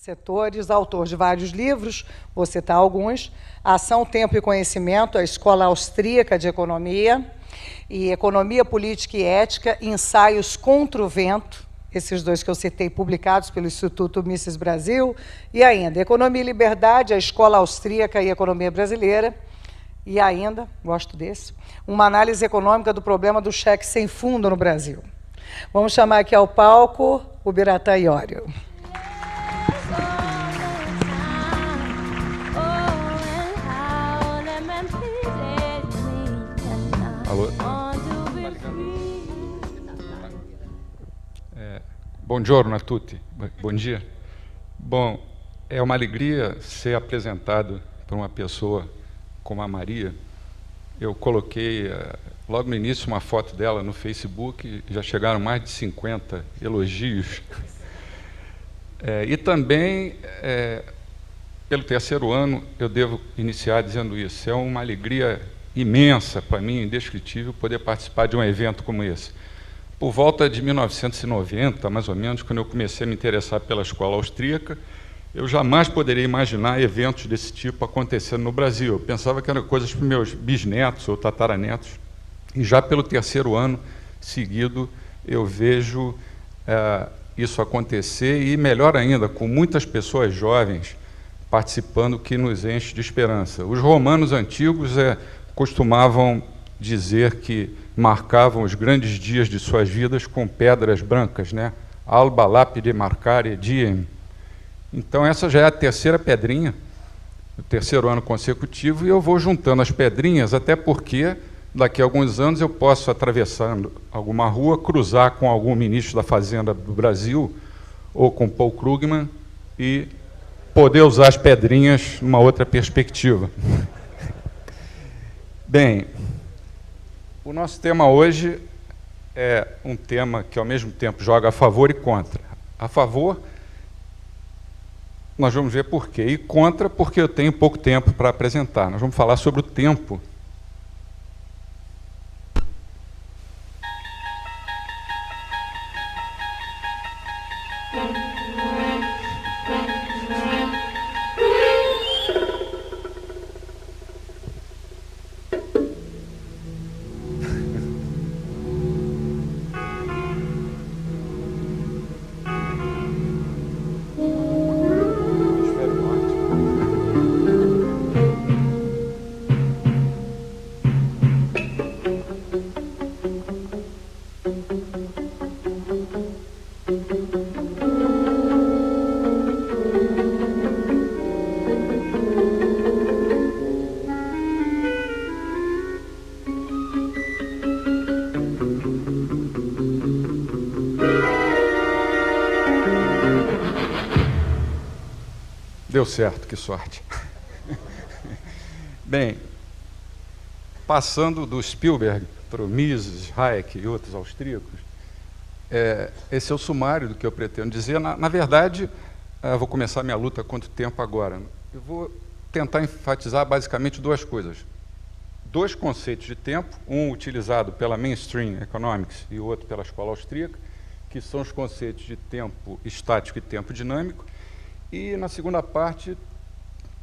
setores, autor de vários livros, vou citar alguns: Ação, Tempo e Conhecimento, a Escola Austríaca de Economia, e Economia, Política e Ética, Ensaios contra o Vento, esses dois que eu citei, publicados pelo Instituto Mises Brasil, e ainda Economia e Liberdade, a Escola Austríaca e Economia Brasileira, e ainda, gosto desse, uma análise econômica do problema do cheque sem fundo no Brasil. Vamos chamar aqui ao palco o Biratã Iorio. Alô? Buongiorno a tutti. Bom dia. Bom, é uma alegria ser apresentado por uma pessoa como a Maria. Eu coloquei logo no início uma foto dela no Facebook, já chegaram mais de 50 elogios. E também, pelo terceiro ano, eu devo iniciar dizendo isso. É uma alegria imensa para mim, indescritível, poder participar de um evento como esse. Por volta de 1990, mais ou menos, quando eu comecei a me interessar pela escola austríaca, eu jamais poderia imaginar eventos desse tipo acontecendo no Brasil. Eu pensava que eram coisas para meus bisnetos ou tataranetos. E já pelo terceiro ano seguido, eu vejo isso acontecer, e melhor ainda, com muitas pessoas jovens participando, que nos enche de esperança. Os romanos antigos costumavam dizer que marcavam os grandes dias de suas vidas com pedras brancas, né? Alba lapide marcare diem. Então essa já é a terceira pedrinha, o terceiro ano consecutivo, e eu vou juntando as pedrinhas, até porque daqui a alguns anos eu posso, atravessando alguma rua, cruzar com algum ministro da Fazenda do Brasil, ou com Paul Krugman, e poder usar as pedrinhas numa outra perspectiva. Bem, o nosso tema hoje é um tema que, ao mesmo tempo, joga a favor e contra. A favor, nós vamos ver por quê, e contra, porque eu tenho pouco tempo para apresentar. Nós vamos falar sobre o tempo. Deu certo, que sorte. Bem, passando do Spielberg para o Mises, Hayek e outros austríacos, esse é o sumário do que eu pretendo dizer. Na verdade, vou começar minha luta contra o tempo agora. Eu vou tentar enfatizar basicamente duas coisas. Dois conceitos de tempo, um utilizado pela Mainstream Economics e o outro pela escola austríaca, que são os conceitos de tempo estático e tempo dinâmico. E, na segunda parte,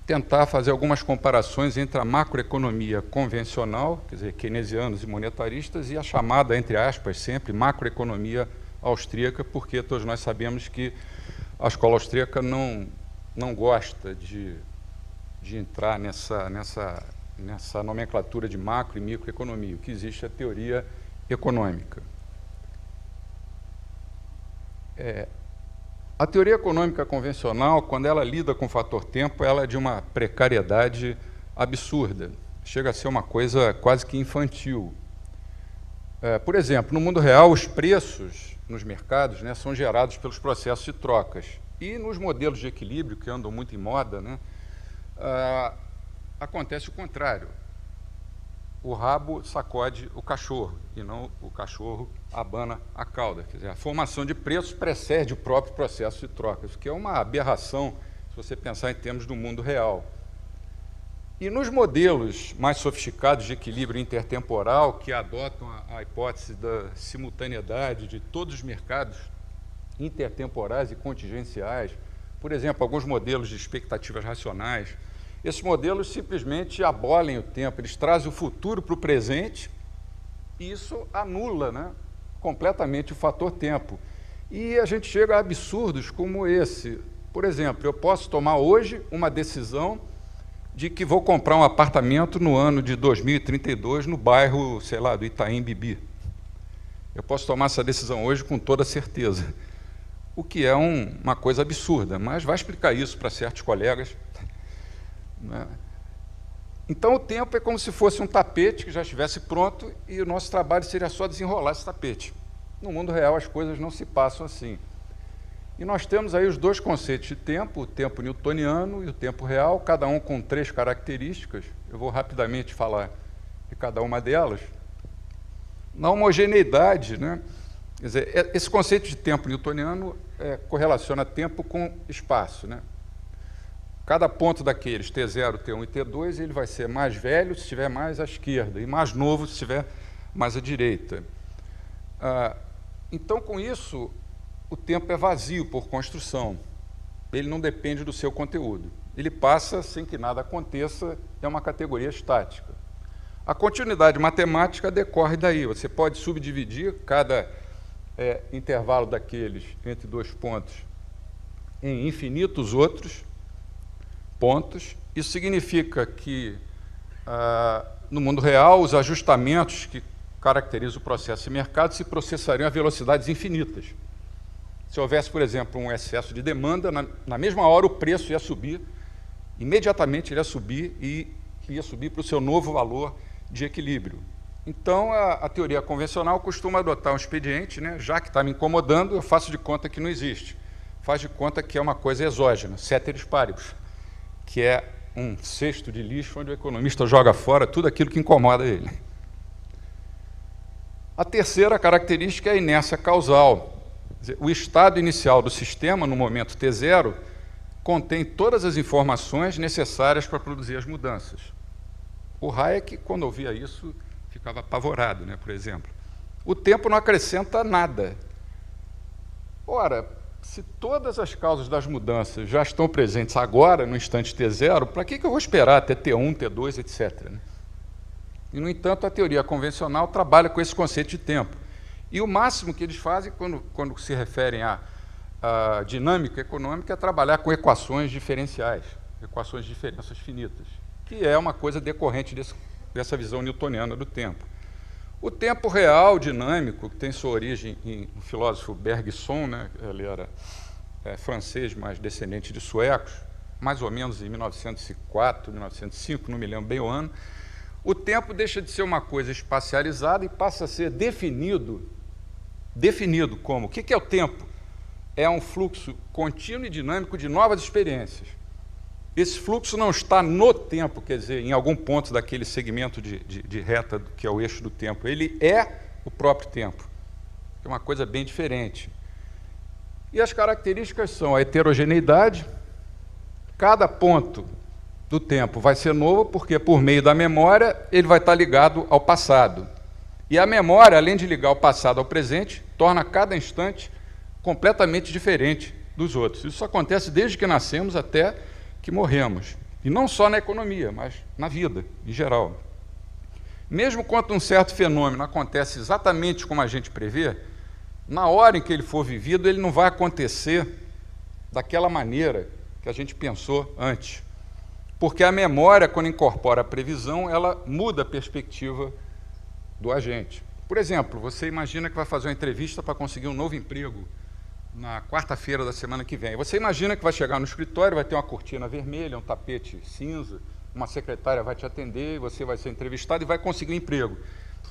tentar fazer algumas comparações entre a macroeconomia convencional, quer dizer, keynesianos e monetaristas, e a chamada, entre aspas, sempre, macroeconomia austríaca, porque todos nós sabemos que a escola austríaca não gosta de entrar nessa nomenclatura de macro e microeconomia. O que existe é a teoria econômica. A teoria econômica convencional, quando ela lida com o fator tempo, ela é de uma precariedade absurda. Chega a ser uma coisa quase que infantil. Por exemplo, no mundo real, os preços nos mercados, né, são gerados pelos processos de trocas. E nos modelos de equilíbrio, que andam muito em moda, né, acontece o contrário. O rabo sacode o cachorro, e não o cachorro abana a cauda. Quer dizer, a formação de preços precede o próprio processo de trocas, que é uma aberração, se você pensar em termos do mundo real. E nos modelos mais sofisticados de equilíbrio intertemporal, que adotam a hipótese da simultaneidade de todos os mercados intertemporais e contingenciais, por exemplo, alguns modelos de expectativas racionais. Esses modelos simplesmente abolem o tempo, eles trazem o futuro para o presente e isso anula, né, completamente o fator tempo. E a gente chega a absurdos como esse. Por exemplo, eu posso tomar hoje uma decisão de que vou comprar um apartamento no ano de 2032 no bairro, sei lá, do Itaim Bibi. Eu posso tomar essa decisão hoje com toda certeza, o que é uma coisa absurda, mas vai explicar isso para certos colegas. Né? Então, o tempo é como se fosse um tapete que já estivesse pronto e o nosso trabalho seria só desenrolar esse tapete. No mundo real, as coisas não se passam assim. E nós temos aí os dois conceitos de tempo, o tempo newtoniano e o tempo real, cada um com 3 características. Eu vou rapidamente falar de cada uma delas. Na homogeneidade, né? Quer dizer, esse conceito de tempo newtoniano correlaciona tempo com espaço. Né? Cada ponto daqueles, T0, T1 e T2, ele vai ser mais velho se estiver mais à esquerda e mais novo se estiver mais à direita. Então, com isso, o tempo é vazio por construção. Ele não depende do seu conteúdo. Ele passa sem que nada aconteça, é uma categoria estática. A continuidade matemática decorre daí. Você pode subdividir cada intervalo daqueles entre 2 pontos em infinitos outros pontos. Isso significa que, no mundo real, os ajustamentos que caracterizam o processo de mercado se processariam a velocidades infinitas. Se houvesse, por exemplo, um excesso de demanda, na mesma hora o preço ia subir, imediatamente ele ia subir e ia subir para o seu novo valor de equilíbrio. Então, a teoria convencional costuma adotar um expediente, né? Já que está me incomodando, eu faço de conta que não existe. Faz de conta que é uma coisa exógena, ceteris paribus, que é um cesto de lixo onde o economista joga fora tudo aquilo que incomoda ele. A terceira característica é a inércia causal. O estado inicial do sistema, no momento T0, contém todas as informações necessárias para produzir as mudanças. O Hayek, quando ouvia isso, ficava apavorado, né, por exemplo. O tempo não acrescenta nada. Ora, se todas as causas das mudanças já estão presentes agora, no instante T0, para que eu vou esperar até T1, T2, etc. Né? E, no entanto, a teoria convencional trabalha com esse conceito de tempo. E o máximo que eles fazem, quando se referem à dinâmica econômica, é trabalhar com equações diferenciais, equações de diferenças finitas, que é uma coisa decorrente dessa visão newtoniana do tempo. O tempo real dinâmico, que tem sua origem no filósofo Bergson, né? Ele era francês, mas descendente de suecos, mais ou menos em 1904, 1905, não me lembro bem o ano. O tempo deixa de ser uma coisa espacializada e passa a ser definido como, o que é o tempo? É um fluxo contínuo e dinâmico de novas experiências. Esse fluxo não está no tempo, quer dizer, em algum ponto daquele segmento de reta que é o eixo do tempo. Ele é o próprio tempo. É uma coisa bem diferente. E as características são a heterogeneidade. Cada ponto do tempo vai ser novo, porque por meio da memória ele vai estar ligado ao passado. E a memória, além de ligar o passado ao presente, torna cada instante completamente diferente dos outros. Isso acontece desde que nascemos até que morremos. E não só na economia, mas na vida, em geral. Mesmo quando um certo fenômeno acontece exatamente como a gente prevê, na hora em que ele for vivido, ele não vai acontecer daquela maneira que a gente pensou antes. Porque a memória, quando incorpora a previsão, ela muda a perspectiva do agente. Por exemplo, você imagina que vai fazer uma entrevista para conseguir um novo emprego na quarta-feira da semana que vem. Você imagina que vai chegar no escritório, vai ter uma cortina vermelha, um tapete cinza, uma secretária vai te atender, você vai ser entrevistado e vai conseguir um emprego.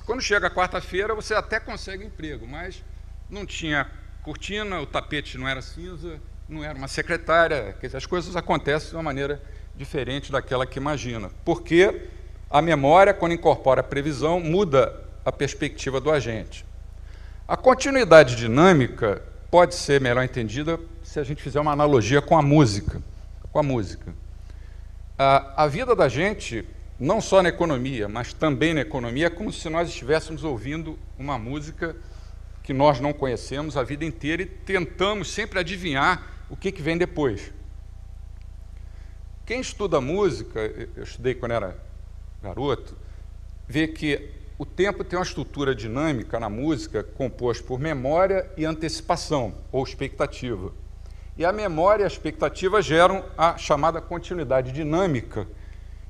Quando chega a quarta-feira, você até consegue um emprego, mas não tinha cortina, o tapete não era cinza, não era uma secretária, quer dizer, as coisas acontecem de uma maneira diferente daquela que imagina. Porque a memória, quando incorpora a previsão, muda a perspectiva do agente. A continuidade dinâmica pode ser melhor entendida se a gente fizer uma analogia com a música. A vida da gente, não só na economia, mas também na economia, é como se nós estivéssemos ouvindo uma música que nós não conhecemos a vida inteira e tentamos sempre adivinhar o que vem depois. Quem estuda música, eu estudei quando era garoto, vê que o tempo tem uma estrutura dinâmica na música composta por memória e antecipação, ou expectativa. E a memória e a expectativa geram a chamada continuidade dinâmica,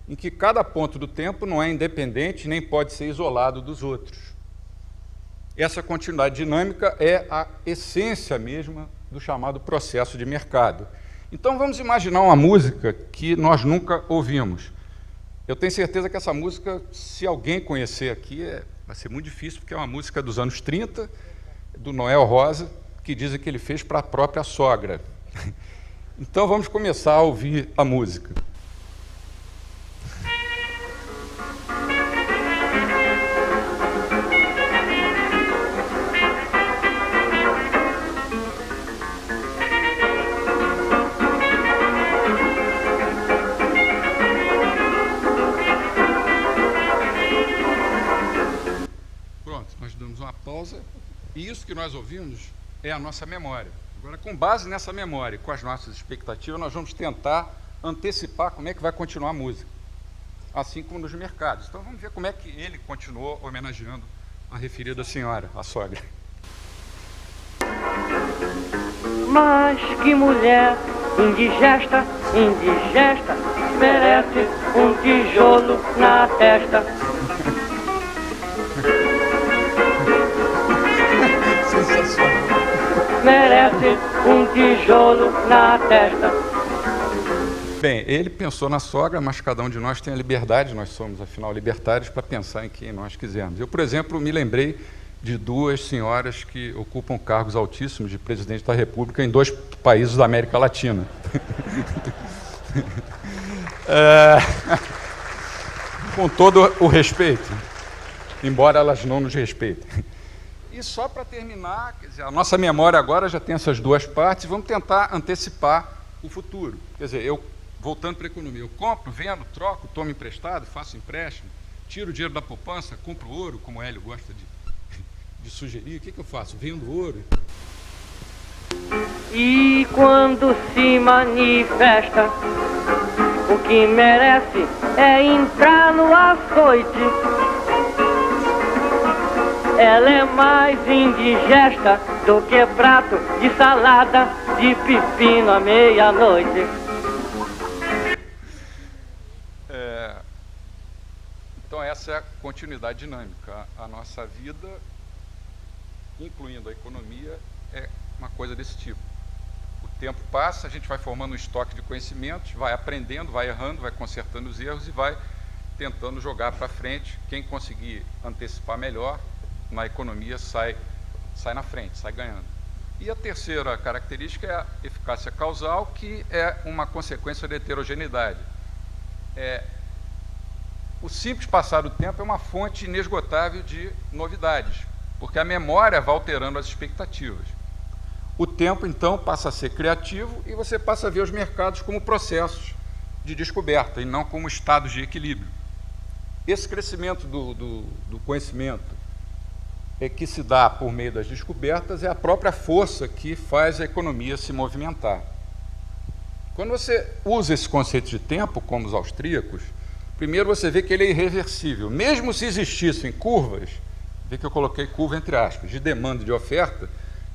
em que cada ponto do tempo não é independente nem pode ser isolado dos outros. Essa continuidade dinâmica é a essência mesma do chamado processo de mercado. Então vamos imaginar uma música que nós nunca ouvimos. Eu tenho certeza que essa música, se alguém conhecer aqui, vai ser muito difícil, porque é uma música dos anos 30, do Noel Rosa, que dizem que ele fez para a própria sogra. Então vamos começar a ouvir a música. Pronto, nós damos uma pausa, e isso que nós ouvimos é a nossa memória. Agora, com base nessa memória e com as nossas expectativas, nós vamos tentar antecipar como é que vai continuar a música, assim como nos mercados. Então, vamos ver como é que ele continuou homenageando a referida senhora, a sogra. Mas que mulher indigesta, indigesta, merece um tijolo na testa. Sensacional. Merece um tijolo na testa. Bem, ele pensou na sogra, mas cada um de nós tem a liberdade, nós somos, afinal, libertários, para pensar em quem nós quisermos. Eu, por exemplo, me lembrei de duas senhoras que ocupam cargos altíssimos de presidente da República em 2 países da América Latina. Com todo o respeito, embora elas não nos respeitem. E só para terminar, quer dizer, a nossa memória agora já tem essas 2 partes, vamos tentar antecipar o futuro. Quer dizer, eu, voltando para a economia, eu compro, vendo, troco, tomo emprestado, faço empréstimo, tiro o dinheiro da poupança, compro ouro, como o Hélio gosta de sugerir. O que eu faço? Vendo ouro. E quando se manifesta, o que merece é entrar no açoite. Ela é mais indigesta do que prato de salada de pepino à meia-noite. Então essa é a continuidade dinâmica. A nossa vida, incluindo a economia, é uma coisa desse tipo. O tempo passa, a gente vai formando um estoque de conhecimentos, vai aprendendo, vai errando, vai consertando os erros e vai tentando jogar para frente. Quem conseguir antecipar melhor na economia sai na frente, sai ganhando. E a terceira característica é a eficácia causal, que é uma consequência da heterogeneidade. O simples passar do tempo é uma fonte inesgotável de novidades, porque a memória vai alterando as expectativas. O tempo, então, passa a ser criativo e você passa a ver os mercados como processos de descoberta e não como estados de equilíbrio. Esse crescimento do conhecimento que se dá por meio das descobertas é a própria força que faz a economia se movimentar. Quando você usa esse conceito de tempo, como os austríacos, primeiro você vê que ele é irreversível. Mesmo se existissem curvas, vê que eu coloquei curva entre aspas, de demanda e de oferta,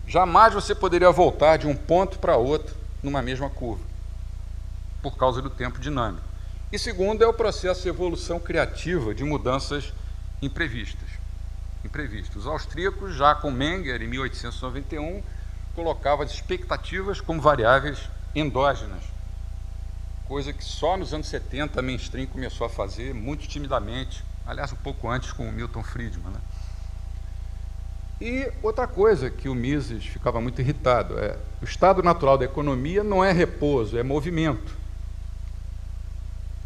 jamais você poderia voltar de um ponto para outro numa mesma curva, por causa do tempo dinâmico. E segundo, é o processo de evolução criativa de mudanças imprevistas. Os austríacos, já com Menger, em 1891, colocavam as expectativas como variáveis endógenas, coisa que só nos anos 70 a mainstream começou a fazer muito timidamente, aliás, um pouco antes com o Milton Friedman, né? E outra coisa que o Mises ficava muito irritado o estado natural da economia não é repouso, é movimento.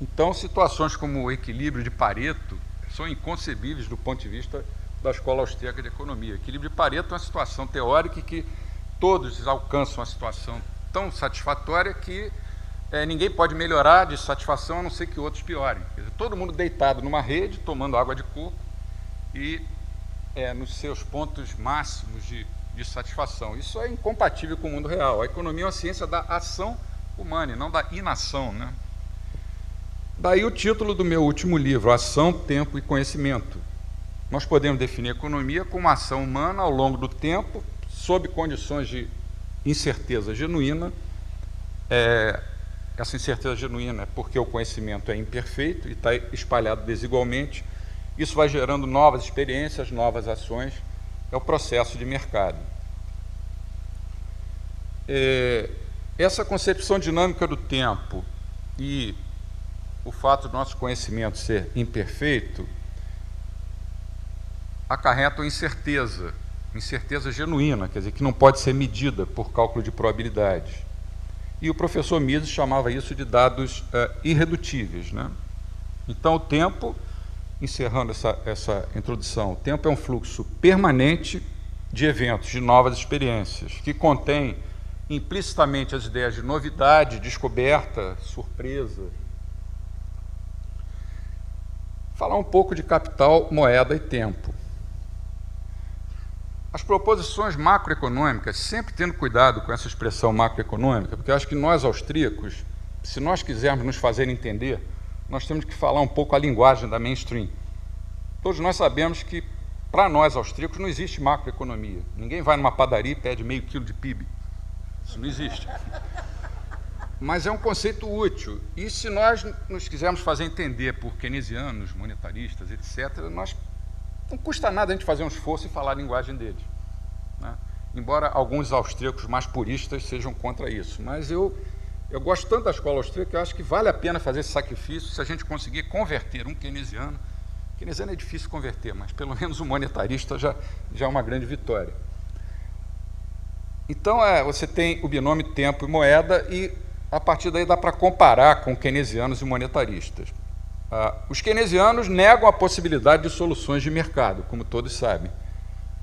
Então, situações como o equilíbrio de Pareto são inconcebíveis do ponto de vista da escola austríaca de economia. O equilíbrio de Pareto é uma situação teórica que todos alcançam uma situação tão satisfatória que ninguém pode melhorar de satisfação a não ser que outros piorem. Quer dizer, todo mundo deitado numa rede, tomando água de coco e nos seus pontos máximos de satisfação. Isso é incompatível com o mundo real. A economia é uma ciência da ação humana e não da inação, né? Daí o título do meu último livro, Ação, Tempo e Conhecimento. Nós podemos definir a economia como uma ação humana ao longo do tempo, sob condições de incerteza genuína. Essa incerteza genuína é porque o conhecimento é imperfeito e está espalhado desigualmente. Isso vai gerando novas experiências, novas ações. É o processo de mercado. Essa concepção dinâmica do tempo e o fato do nosso conhecimento ser imperfeito acarretam incerteza genuína, quer dizer, que não pode ser medida por cálculo de probabilidades. E o professor Mises chamava isso de dados irredutíveis, né? Então, o tempo, encerrando essa introdução, o tempo é um fluxo permanente de eventos, de novas experiências, que contém implicitamente as ideias de novidade, descoberta, surpresa. Falar um pouco de capital, moeda e tempo. As proposições macroeconômicas, sempre tendo cuidado com essa expressão macroeconômica, porque eu acho que nós, austríacos, se nós quisermos nos fazer entender, nós temos que falar um pouco a linguagem da mainstream. Todos nós sabemos que, para nós, austríacos, não existe macroeconomia. Ninguém vai numa padaria e pede meio quilo de PIB. Isso não existe. Mas é um conceito útil. E se nós nos quisermos fazer entender por keynesianos, monetaristas, etc., não custa nada a gente fazer um esforço e falar a linguagem deles, né? Embora alguns austríacos mais puristas sejam contra isso. Mas eu gosto tanto da escola austríaca que eu acho que vale a pena fazer esse sacrifício se a gente conseguir converter um keynesiano. Keynesiano é difícil converter, mas pelo menos um monetarista já é uma grande vitória. Então, você tem o binômio tempo e moeda e, a partir daí, dá para comparar com keynesianos e monetaristas. Os keynesianos negam a possibilidade de soluções de mercado, como todos sabem,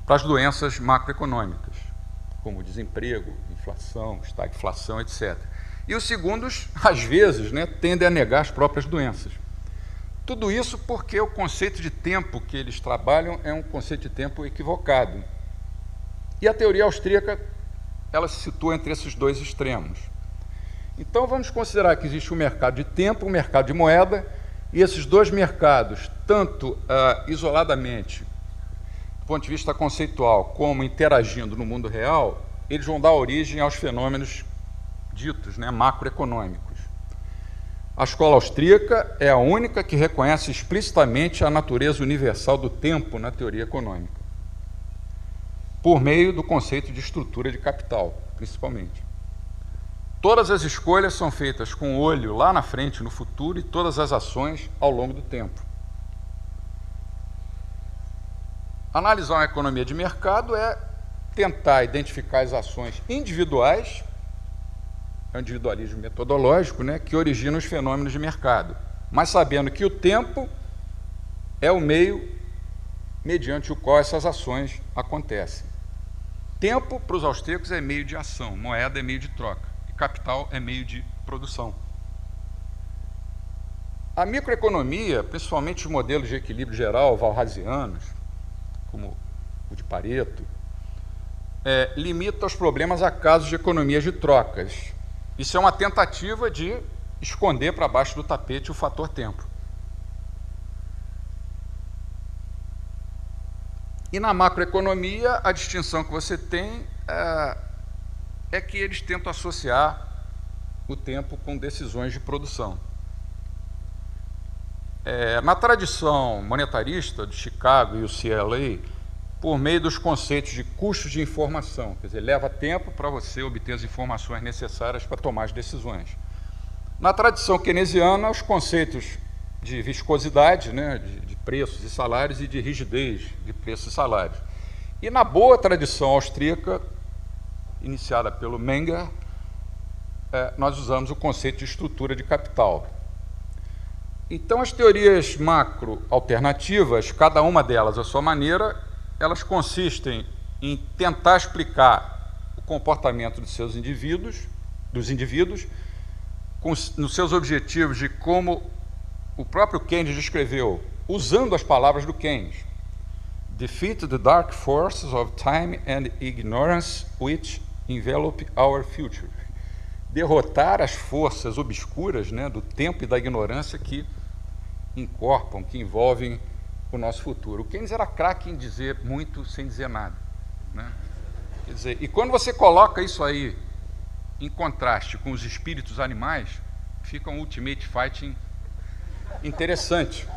para as doenças macroeconômicas, como desemprego, inflação, estagflação, etc. E os segundos, às vezes, tendem a negar as próprias doenças. Tudo isso porque o conceito de tempo que eles trabalham é um conceito de tempo equivocado. E a teoria austríaca, ela se situa entre esses dois extremos. Então, vamos considerar que existe um mercado de tempo, um mercado de moeda, e esses dois mercados, tanto isoladamente, do ponto de vista conceitual, como interagindo no mundo real, eles vão dar origem aos fenômenos ditos macroeconômicos. A escola austríaca é a única que reconhece explicitamente a natureza universal do tempo na teoria econômica, por meio do conceito de estrutura de capital, principalmente. Todas as escolhas são feitas com o olho lá na frente, no futuro, e todas as ações ao longo do tempo. Analisar uma economia de mercado é tentar identificar as ações individuais, é o individualismo metodológico, que origina os fenômenos de mercado, mas sabendo que o tempo é o meio mediante o qual essas ações acontecem. Tempo, para os austríacos, é meio de ação, moeda é meio de troca. Capital é meio de produção. A microeconomia, principalmente os modelos de equilíbrio geral walrasianos, como o de Pareto, limita os problemas a casos de economias de trocas. Isso é uma tentativa de esconder para baixo do tapete o fator tempo. E na macroeconomia, a distinção que você tem é que eles tentam associar o tempo com decisões de produção. Na tradição monetarista de Chicago e o CLA, por meio dos conceitos de custos de informação, quer dizer, leva tempo para você obter as informações necessárias para tomar as decisões. Na tradição keynesiana, os conceitos de viscosidade, de preços e salários, e de rigidez de preços e salários. E na boa tradição austríaca, iniciada pelo Menger, nós usamos o conceito de estrutura de capital. Então, as teorias macro alternativas, cada uma delas à sua maneira, elas consistem em tentar explicar o comportamento dos indivíduos, nos seus objetivos de como o próprio Keynes descreveu, usando as palavras do Keynes: defeat the dark forces of time and ignorance which envelop our future. derrotar as forças obscuras, né, do tempo e da ignorância que encorpam, que envolvem o nosso futuro. O Keynes era craque em dizer muito sem dizer nada, né? Quer dizer, e quando você coloca isso aí em contraste com os espíritos animais, fica um ultimate fighting interessante.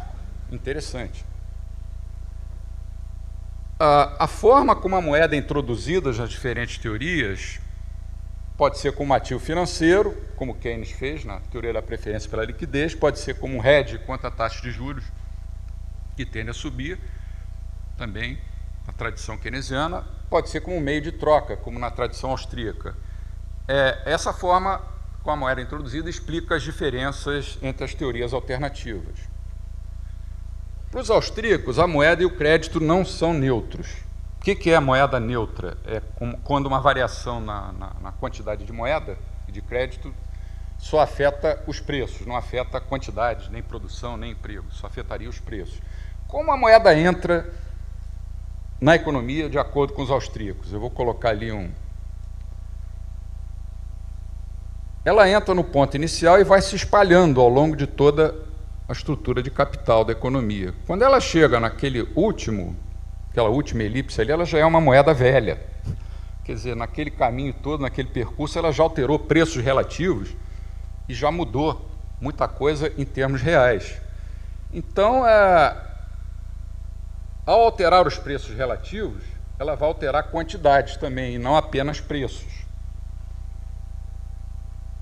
A forma como a moeda é introduzida nas diferentes teorias pode ser como ativo financeiro, como Keynes fez na teoria da preferência pela liquidez, pode ser como um hedge contra a taxa de juros, que tende a subir, também na tradição keynesiana, pode ser como um meio de troca, como na tradição austríaca. Essa forma, com a moeda introduzida, explica as diferenças entre as teorias alternativas. Para os austríacos, a moeda e o crédito não são neutros. O que é a moeda neutra? É quando uma variação na quantidade de moeda e de crédito só afeta os preços, não afeta quantidades, nem produção, nem emprego, só afetaria os preços. Como a moeda entra na economia de acordo com os austríacos? Eu vou colocar ali Ela entra no ponto inicial e vai se espalhando ao longo de toda a estrutura de capital da economia. Quando ela chega aquela última elipse ali, ela já é uma moeda velha. Quer dizer, naquele caminho todo, naquele percurso, ela já alterou preços relativos e já mudou muita coisa em termos reais. Então, ao alterar os preços relativos, ela vai alterar quantidades também, e não apenas preços.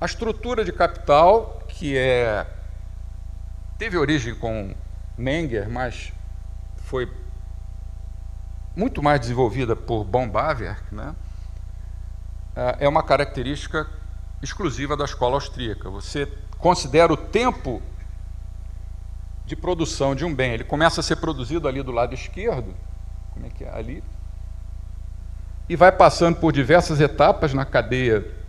A estrutura de capital, que teve origem com Menger, mas foi muito mais desenvolvida por Baumbawerk, né? É uma característica exclusiva da escola austríaca. Você considera o tempo de produção de um bem, ele começa a ser produzido ali do lado esquerdo, como é que é ali, e vai passando por diversas etapas na cadeia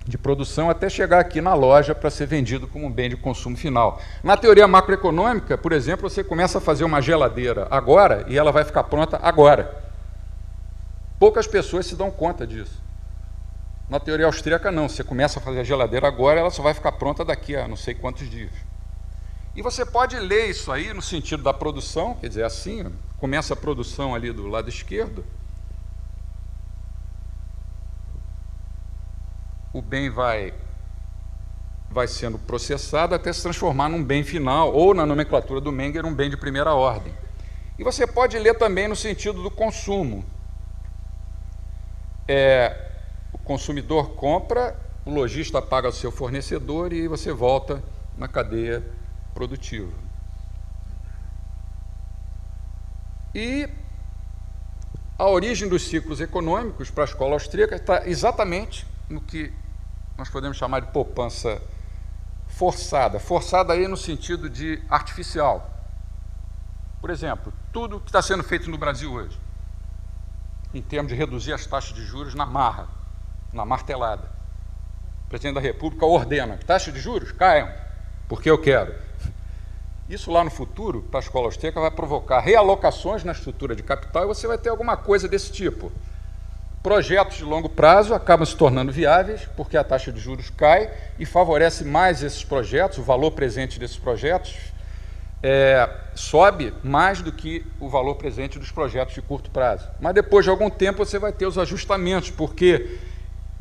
de produção até chegar aqui na loja para ser vendido como um bem de consumo final. Na teoria macroeconômica, por exemplo, você começa a fazer uma geladeira agora e ela vai ficar pronta agora. Poucas pessoas se dão conta disso. Na teoria austríaca, não. Você começa a fazer a geladeira agora, ela só vai ficar pronta daqui a não sei quantos dias. E você pode ler isso aí no sentido da produção, quer dizer, assim, começa a produção ali do lado esquerdo, o bem vai sendo processado até se transformar num bem final, ou na nomenclatura do Menger, um bem de primeira ordem. E você pode ler também no sentido do consumo. O consumidor compra, o lojista paga ao seu fornecedor e você volta na cadeia produtiva. E a origem dos ciclos econômicos para a escola austríaca está exatamente no que nós podemos chamar de poupança forçada. Forçada aí no sentido de artificial. Por exemplo, tudo que está sendo feito no Brasil hoje, em termos de reduzir as taxas de juros na marra, na martelada. O presidente da República ordena que taxas de juros caiam, porque eu quero. Isso lá no futuro, para a escola austríaca, vai provocar realocações na estrutura de capital e você vai ter alguma coisa desse tipo. Projetos de longo prazo acabam se tornando viáveis porque a taxa de juros cai e favorece mais esses projetos, o valor presente desses projetos sobe mais do que o valor presente dos projetos de curto prazo. Mas depois de algum tempo você vai ter os ajustamentos, porque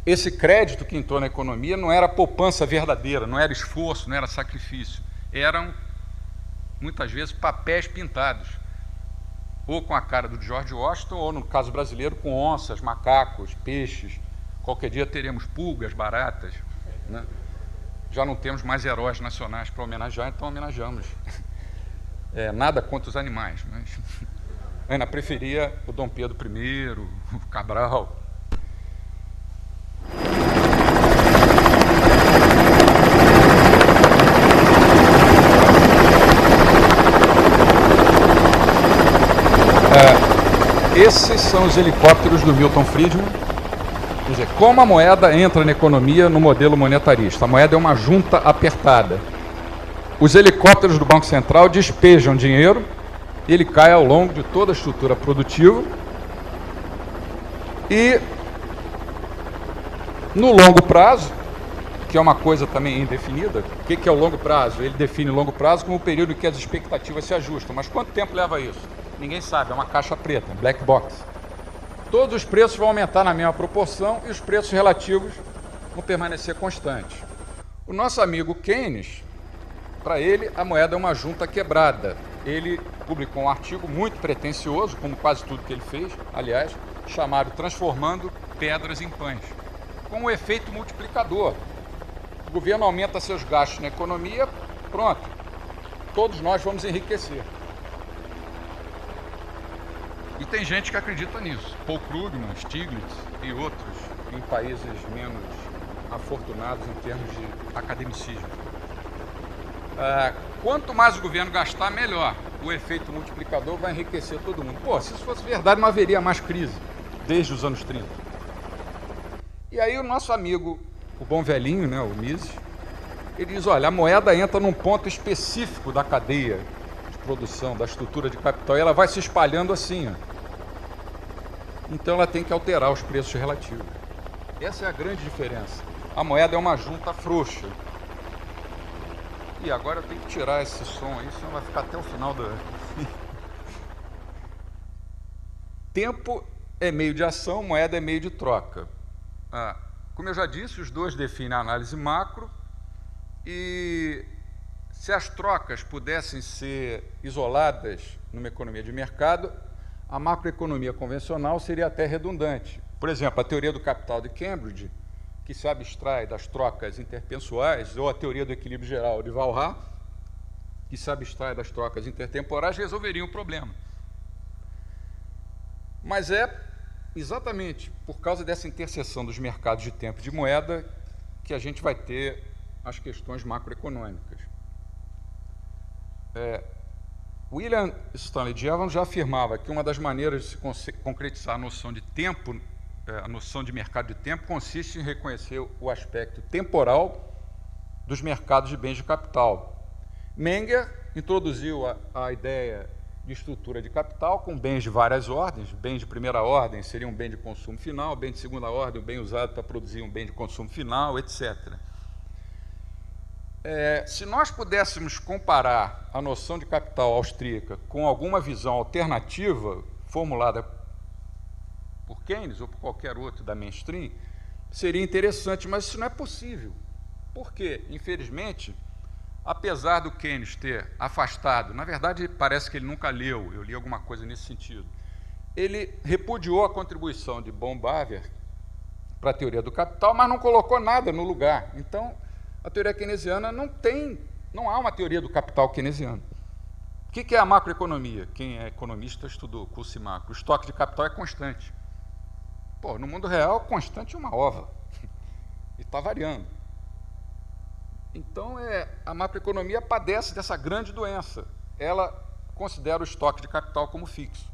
esse crédito que entrou na economia não era poupança verdadeira, não era esforço, não era sacrifício, eram muitas vezes papéis pintados, ou com a cara do George Washington, ou no caso brasileiro, com onças, macacos, peixes. Qualquer dia teremos pulgas, baratas, né? Já não temos mais heróis nacionais para homenagear, então homenageamos. Nada contra os animais, mas Ana preferia o Dom Pedro I, o Cabral. Esses são os helicópteros do Milton Friedman. Quer dizer, como a moeda entra na economia no modelo monetarista? A moeda é uma junta apertada. Os helicópteros do Banco Central despejam dinheiro, ele cai ao longo de toda a estrutura produtiva e, no longo prazo, que é uma coisa também indefinida. O que é o longo prazo? Ele define longo prazo como o período em que as expectativas se ajustam. Mas quanto tempo leva isso? Ninguém sabe, é uma caixa preta, black box. Todos os preços vão aumentar na mesma proporção e os preços relativos vão permanecer constantes. O nosso amigo Keynes, para ele, a moeda é uma junta quebrada. Ele publicou um artigo muito pretensioso, como quase tudo que ele fez, aliás, chamado Transformando Pedras em Pães, com um efeito multiplicador. O governo aumenta seus gastos na economia, pronto, todos nós vamos enriquecer. E tem gente que acredita nisso. Paul Krugman, Stiglitz e outros em países menos afortunados em termos de academicismo. Quanto mais o governo gastar, melhor. O efeito multiplicador vai enriquecer todo mundo. Pô, se isso fosse verdade, não haveria mais crise desde os anos 30. E aí o nosso amigo, o bom velhinho, né, o Mises, ele diz, olha, a moeda entra num ponto específico da cadeia de produção, da estrutura de capital, e ela vai se espalhando assim, ó. Então ela tem que alterar os preços relativos. Essa é a grande diferença. A moeda é uma junta frouxa. E agora eu tenho que tirar esse som aí, senão vai ficar até o final do... Tempo é meio de ação, moeda é meio de troca. Como eu já disse, os dois definem a análise macro, e se as trocas pudessem ser isoladas numa economia de mercado, a macroeconomia convencional seria até redundante. Por exemplo, a teoria do capital de Cambridge, que se abstrai das trocas interpessoais, ou a teoria do equilíbrio geral de Walras, que se abstrai das trocas intertemporais, resolveriam o problema. Mas é exatamente por causa dessa interseção dos mercados de tempo e de moeda que a gente vai ter as questões macroeconômicas. William Stanley Jevons já afirmava que uma das maneiras de se concretizar a noção de tempo, a noção de mercado de tempo, consiste em reconhecer o aspecto temporal dos mercados de bens de capital. Menger introduziu a ideia de estrutura de capital com bens de várias ordens. Bens de primeira ordem seria um bem de consumo final, bem de segunda ordem, um bem usado para produzir um bem de consumo final, etc. Se nós pudéssemos comparar a noção de capital austríaca com alguma visão alternativa formulada por Keynes ou por qualquer outro da mainstream, seria interessante, mas isso não é possível. Por quê? Infelizmente, apesar do Keynes ter afastado, na verdade parece que ele nunca leu, eu li alguma coisa nesse sentido, ele repudiou a contribuição de Baumgartner para a teoria do capital, mas não colocou nada no lugar. Então, a teoria keynesiana não há uma teoria do capital keynesiano. O que é a macroeconomia? Quem é economista estudou curso macro. O estoque de capital é constante. Pô, no mundo real, constante é uma ova. E está variando. Então, a macroeconomia padece dessa grande doença. Ela considera o estoque de capital como fixo.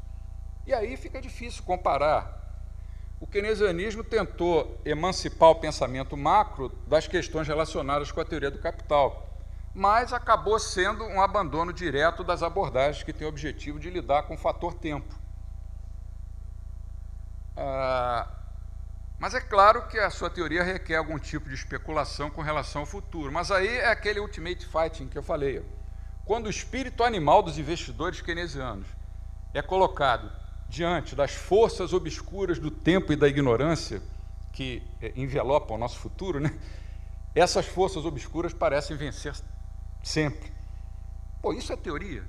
E aí fica difícil comparar. O keynesianismo tentou emancipar o pensamento macro das questões relacionadas com a teoria do capital, mas acabou sendo um abandono direto das abordagens que têm o objetivo de lidar com o fator tempo. Mas é claro que a sua teoria requer algum tipo de especulação com relação ao futuro. Mas aí é aquele ultimate fighting que eu falei. Quando o espírito animal dos investidores keynesianos é colocado diante das forças obscuras do tempo e da ignorância que envelopam o nosso futuro, né? Essas forças obscuras parecem vencer sempre. Pô, isso é teoria?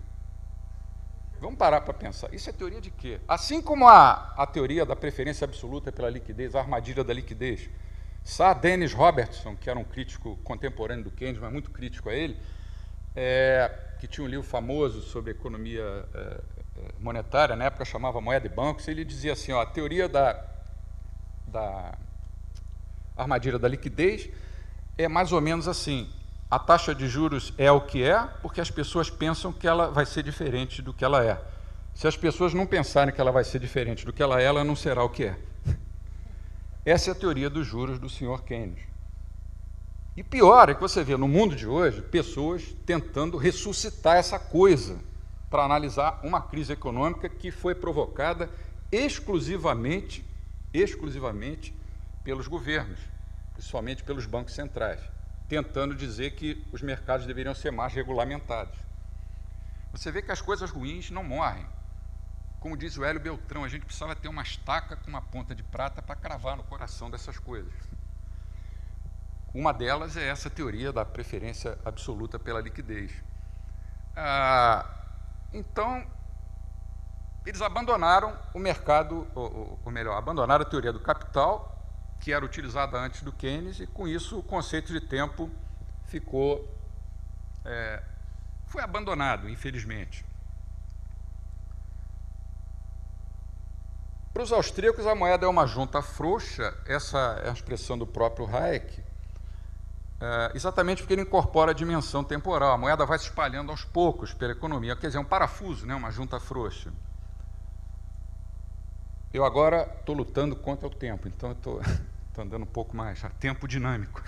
Vamos parar para pensar. Isso é teoria de quê? Assim como a teoria da preferência absoluta pela liquidez, a armadilha da liquidez. Sir Dennis Robertson, que era um crítico contemporâneo do Keynes, mas muito crítico a ele, que tinha um livro famoso sobre economia monetária, na época chamava Moeda e Bancos, ele dizia assim, a teoria da armadilha da liquidez é mais ou menos assim: a taxa de juros é o que é, porque as pessoas pensam que ela vai ser diferente do que ela é. Se as pessoas não pensarem que ela vai ser diferente do que ela não será o que é. Essa é a teoria dos juros do Sr. Keynes. E pior é que você vê no mundo de hoje pessoas tentando ressuscitar essa coisa para analisar uma crise econômica que foi provocada exclusivamente pelos governos, principalmente pelos bancos centrais. tentando dizer que os mercados deveriam ser mais regulamentados. Você vê que as coisas ruins não morrem. Como diz o Hélio Beltrão, a gente precisava ter uma estaca com uma ponta de prata para cravar no coração dessas coisas. Uma delas é essa teoria da preferência absoluta pela liquidez. Então, eles abandonaram o mercado, ou melhor, abandonaram a teoria do capital, que era utilizada antes do Keynes, e com isso o conceito de tempo foi abandonado, infelizmente. Para os austríacos, a moeda é uma junta frouxa, essa é a expressão do próprio Hayek, exatamente porque ele incorpora a dimensão temporal. A moeda vai se espalhando aos poucos pela economia, quer dizer, é um parafuso, né, uma junta frouxa. Eu agora estou lutando contra o tempo, então eu estou andando um pouco mais, tempo dinâmico.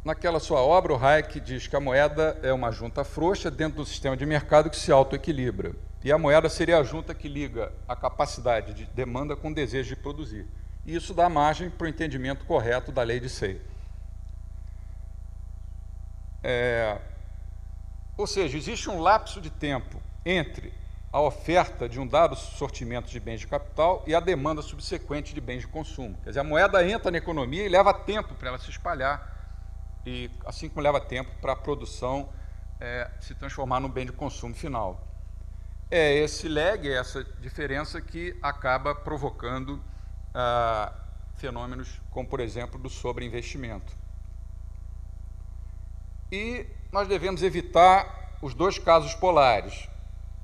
Naquela sua obra, o Hayek diz que a moeda é uma junta frouxa dentro do sistema de mercado que se autoequilibra. E a moeda seria a junta que liga a capacidade de demanda com o desejo de produzir. E isso dá margem para o entendimento correto da lei de Say. Ou seja, existe um lapso de tempo entre a oferta de um dado sortimento de bens de capital e a demanda subsequente de bens de consumo. Quer dizer, a moeda entra na economia e leva tempo para ela se espalhar, e assim como leva tempo para a produção se transformar num bem de consumo final. É esse lag, essa diferença que acaba provocando fenômenos como, por exemplo, do sobreinvestimento. E nós devemos evitar os dois casos polares,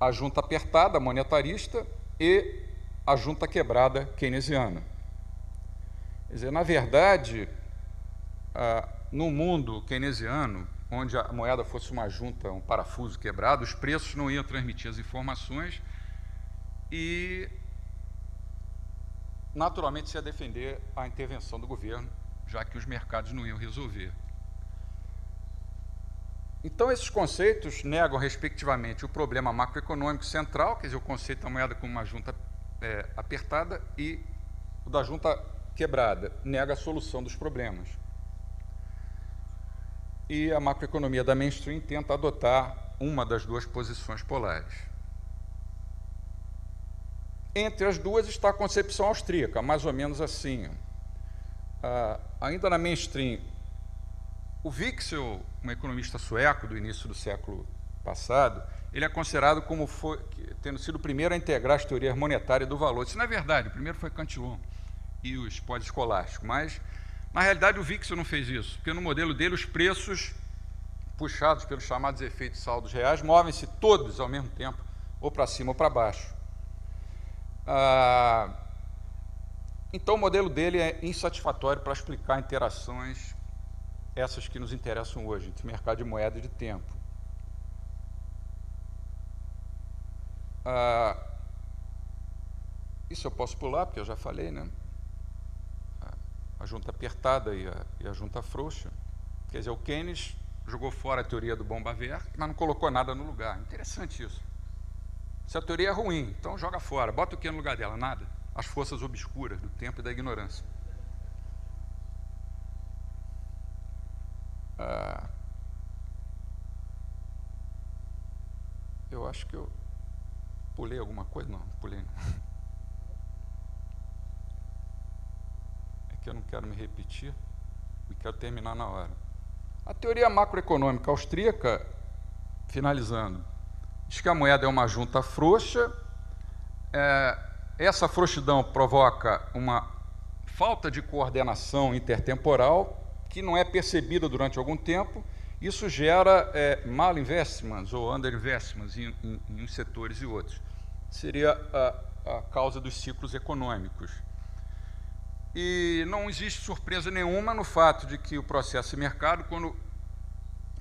a junta apertada, monetarista, e a junta quebrada, keynesiana. Quer dizer, na verdade, no mundo keynesiano, onde a moeda fosse uma junta, um parafuso quebrado, os preços não iam transmitir as informações e, naturalmente, se ia defender a intervenção do governo, já que os mercados não iam resolver. Então, esses conceitos negam, respectivamente, o problema macroeconômico central, quer dizer, o conceito da moeda como uma junta apertada, e o da junta quebrada, nega a solução dos problemas. E a macroeconomia da mainstream tenta adotar uma das duas posições polares. Entre as duas está a concepção austríaca, mais ou menos assim. Ainda na mainstream, o Wicksell, um economista sueco do início do século passado, ele é considerado como tendo sido o primeiro a integrar as teorias monetárias do valor. Isso não é verdade, o primeiro foi Cantillon e os pós-escolásticos, mas, na realidade, o Wicksell não fez isso, porque no modelo dele os preços, puxados pelos chamados efeitos saldos reais, movem-se todos ao mesmo tempo, ou para cima ou para baixo. Então, o modelo dele é insatisfatório para explicar interações, essas que nos interessam hoje, entre mercado de moeda e de tempo. Isso eu posso pular, porque eu já falei, né? A junta apertada e a junta frouxa. Quer dizer, o Keynes jogou fora a teoria do Bombaver, mas não colocou nada no lugar. Interessante isso. Se a teoria é ruim, então joga fora. Bota o que no lugar dela? Nada. As forças obscuras do tempo e da ignorância. Eu acho que eu pulei alguma coisa. Não pulei não. É que eu não quero me repetir e quero terminar na hora. A teoria macroeconômica austríaca, finalizando, diz que a moeda é uma junta frouxa. Essa frouxidão provoca uma falta de coordenação intertemporal que não é percebida durante algum tempo. Isso gera malinvestments ou underinvestments em uns setores e outros. Seria a causa dos ciclos econômicos. E não existe surpresa nenhuma no fato de que o processo de mercado, quando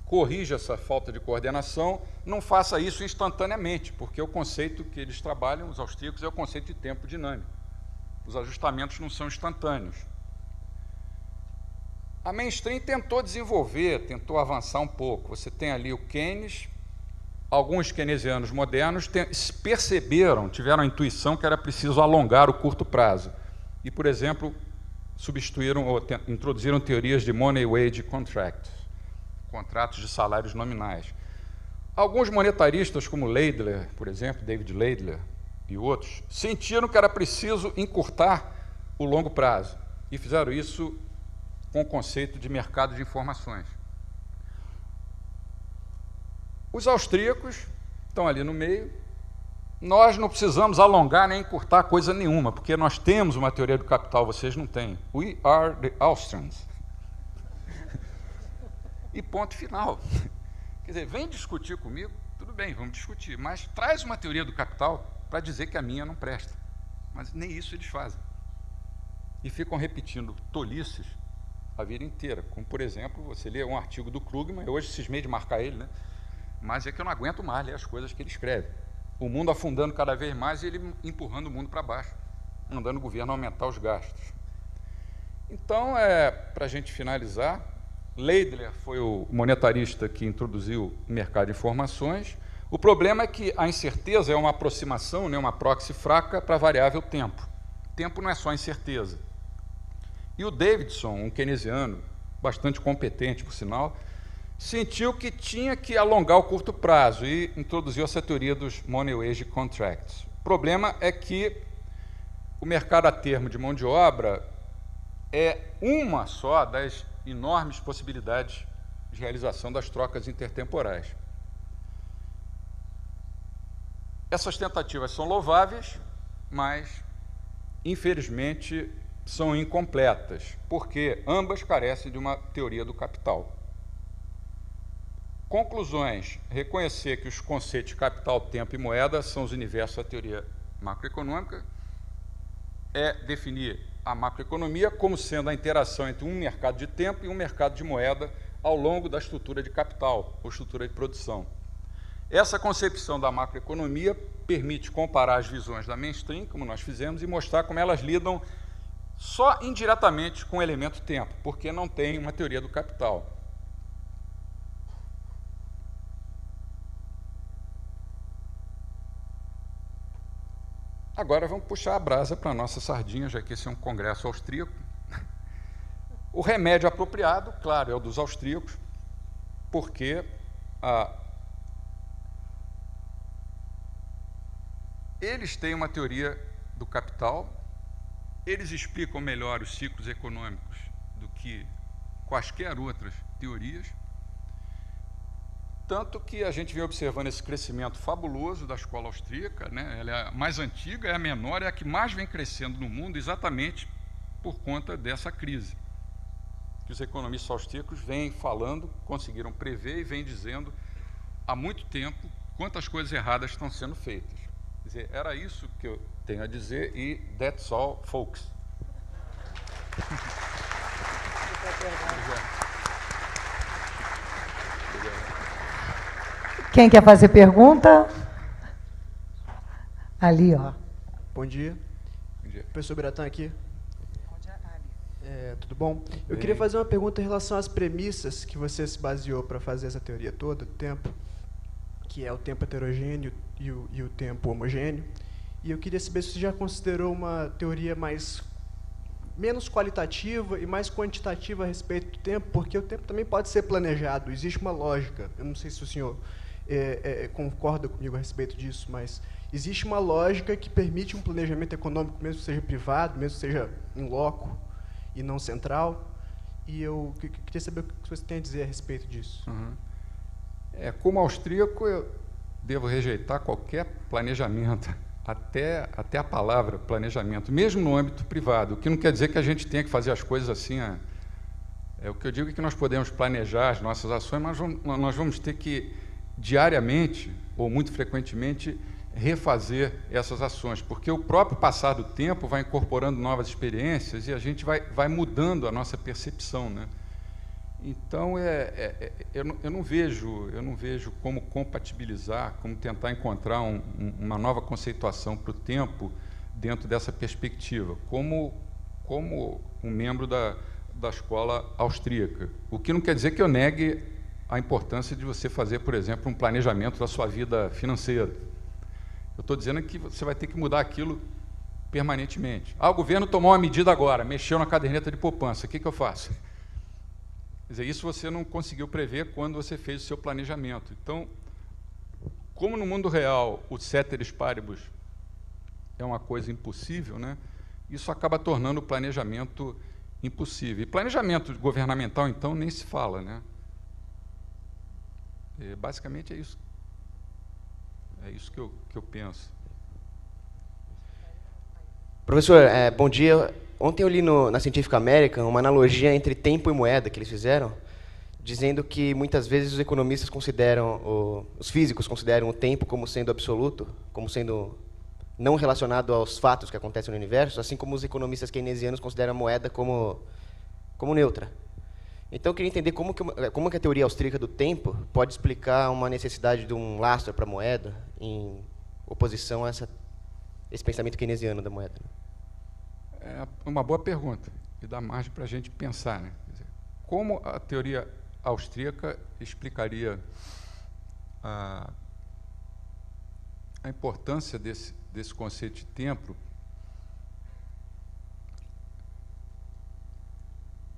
corrige essa falta de coordenação, não faça isso instantaneamente, porque o conceito que eles trabalham, os austríacos, é o conceito de tempo dinâmico. Os ajustamentos não são instantâneos. A mainstream tentou desenvolver, tentou avançar um pouco. Você tem ali o Keynes, alguns keynesianos modernos perceberam, tiveram a intuição que era preciso alongar o curto prazo. E, por exemplo, substituíram ou introduziram teorias de money wage contracts, contratos de salários nominais. Alguns monetaristas, como Laidler, por exemplo, David Laidler e outros, sentiram que era preciso encurtar o longo prazo e fizeram isso com o conceito de mercado de informações. Os austríacos estão ali no meio. Nós não precisamos alongar nem encurtar coisa nenhuma, porque nós temos uma teoria do capital, vocês não têm. We are the Austrians. E ponto final. Quer dizer, vem discutir comigo, tudo bem, vamos discutir, mas traz uma teoria do capital para dizer que a minha não presta. Mas nem isso eles fazem. E ficam repetindo tolices a vida inteira. Como, por exemplo, você lê um artigo do Krugman, eu hoje cismei de marcar ele, né? Mas é que eu não aguento mais ler as coisas que ele escreve. O mundo afundando cada vez mais e ele empurrando o mundo para baixo, mandando o governo aumentar os gastos. Então, para a gente finalizar, Laidler foi o monetarista que introduziu o mercado de informações. O problema é que a incerteza é uma aproximação, né, uma proxy fraca para a variável tempo. Tempo não é só incerteza. E o Davidson, um keynesiano, bastante competente, por sinal, sentiu que tinha que alongar o curto prazo e introduziu essa teoria dos money wage contracts. O problema é que o mercado a termo de mão de obra é uma só das enormes possibilidades de realização das trocas intertemporais. Essas tentativas são louváveis, mas, infelizmente, são incompletas, porque ambas carecem de uma teoria do capital. Conclusões: reconhecer que os conceitos de capital, tempo e moeda são os universos da teoria macroeconômica, é definir a macroeconomia como sendo a interação entre um mercado de tempo e um mercado de moeda ao longo da estrutura de capital, ou estrutura de produção. Essa concepção da macroeconomia permite comparar as visões da mainstream, como nós fizemos, e mostrar como elas lidam só indiretamente com o elemento tempo, porque não tem uma teoria do capital. Agora vamos puxar a brasa para a nossa sardinha, já que esse é um congresso austríaco. O remédio apropriado, claro, é o dos austríacos, porque eles têm uma teoria do capital, eles explicam melhor os ciclos econômicos do que quaisquer outras teorias, tanto que a gente vem observando esse crescimento fabuloso da escola austríaca, né? Ela é a mais antiga, é a menor, é a que mais vem crescendo no mundo, exatamente por conta dessa crise, que os economistas austríacos vêm falando, conseguiram prever e vêm dizendo há muito tempo quantas coisas erradas estão sendo feitas. Quer dizer, era isso que eu tenho a dizer e that's all, folks. Quem quer fazer pergunta? Ali, ó. Bom dia. Bom dia. Professor Biratã aqui. Tudo bom? Eu queria fazer uma pergunta em relação às premissas que você se baseou para fazer essa teoria toda do tempo, que é o tempo heterogêneo e o tempo homogêneo. E eu queria saber se você já considerou uma teoria menos qualitativa e mais quantitativa a respeito do tempo, porque o tempo também pode ser planejado, existe uma lógica. Eu não sei se o senhor concorda comigo a respeito disso, mas existe uma lógica que permite um planejamento econômico, mesmo que seja privado, mesmo que seja in loco e não central, e eu queria saber o que você tem a dizer a respeito disso. Uhum. Como austríaco, eu devo rejeitar qualquer planejamento, até a palavra planejamento, mesmo no âmbito privado, o que não quer dizer que a gente tenha que fazer as coisas assim. O que eu digo é que nós podemos planejar as nossas ações, mas nós vamos ter que, diariamente, ou muito frequentemente, refazer essas ações, porque o próprio passar do tempo vai incorporando novas experiências e a gente vai mudando a nossa percepção, né? Então, eu não vejo como compatibilizar, como tentar encontrar uma nova conceituação para o tempo dentro dessa perspectiva, como um membro da escola austríaca. O que não quer dizer que eu negue a importância de você fazer, por exemplo, um planejamento da sua vida financeira. Eu estou dizendo que você vai ter que mudar aquilo permanentemente. O governo tomou uma medida agora, mexeu na caderneta de poupança, o que eu faço? Quer dizer, isso você não conseguiu prever quando você fez o seu planejamento. Então, como no mundo real o ceteris paribus é uma coisa impossível, né, isso acaba tornando o planejamento impossível. E planejamento governamental, então, nem se fala, né? Basicamente é isso. É isso que eu penso. Professor, bom dia. Ontem eu li na Scientific American uma analogia entre tempo e moeda que eles fizeram, dizendo que muitas vezes os economistas consideram, os físicos consideram o tempo como sendo absoluto, como sendo não relacionado aos fatos que acontecem no universo, assim como os economistas keynesianos consideram a moeda como neutra. Então, eu queria entender como que a teoria austríaca do tempo pode explicar uma necessidade de um lastro para a moeda em oposição a esse pensamento keynesiano da moeda. É uma boa pergunta e dá margem para a gente pensar, né? Quer dizer, como a teoria austríaca explicaria a importância desse conceito de tempo?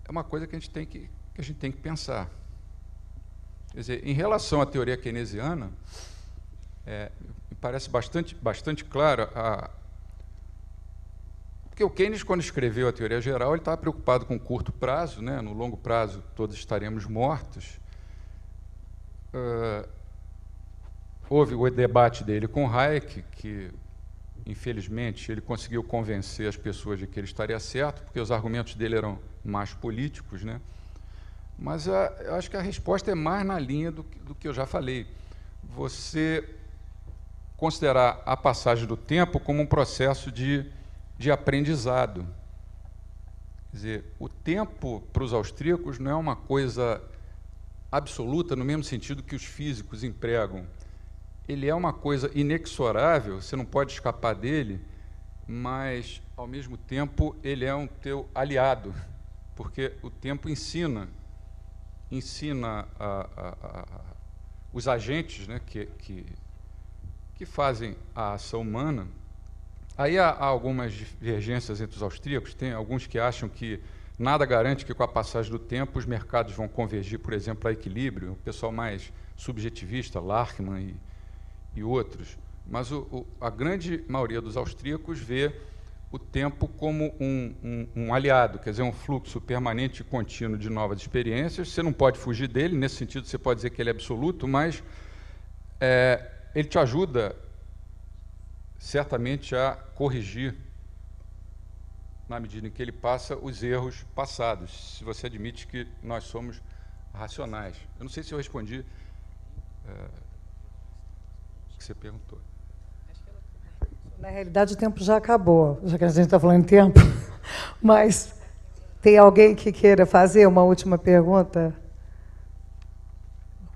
É uma coisa que a gente tem que pensar. Quer dizer, em relação à teoria keynesiana, me parece bastante claro porque o Keynes, quando escreveu a teoria geral, ele estava preocupado com o curto prazo, né? No longo prazo todos estaremos mortos. Houve o debate dele com Hayek, que, infelizmente, ele conseguiu convencer as pessoas de que ele estaria certo, porque os argumentos dele eram mais políticos, né? Mas eu acho que a resposta é mais na linha do que eu já falei. Você considerar a passagem do tempo como um processo de aprendizado. Quer dizer, o tempo para os austríacos não é uma coisa absoluta no mesmo sentido que os físicos empregam. Ele é uma coisa inexorável, você não pode escapar dele, mas, ao mesmo tempo, ele é um teu aliado, porque o tempo ensina os agentes, né, que fazem a ação humana. Aí há algumas divergências entre os austríacos, tem alguns que acham que nada garante que, com a passagem do tempo, os mercados vão convergir, por exemplo, a equilíbrio, o pessoal mais subjetivista, Larkman e outros. Mas a grande maioria dos austríacos vê o tempo como um aliado, quer dizer, um fluxo permanente e contínuo de novas experiências. Você não pode fugir dele, nesse sentido você pode dizer que ele é absoluto, mas ele te ajuda certamente a corrigir, na medida em que ele passa, os erros passados, se você admite que nós somos racionais. Eu não sei se eu respondi o que você perguntou. Na realidade, o tempo já acabou, já que a gente está falando em tempo. Mas tem alguém que queira fazer uma última pergunta?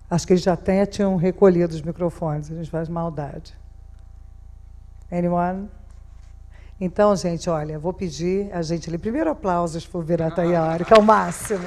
Acho que eles já até tinham recolhido os microfones, a gente faz maldade. Anyone? Então, gente, olha, vou pedir a gente ali. Primeiro aplausos para o Virata Yari, que é o máximo.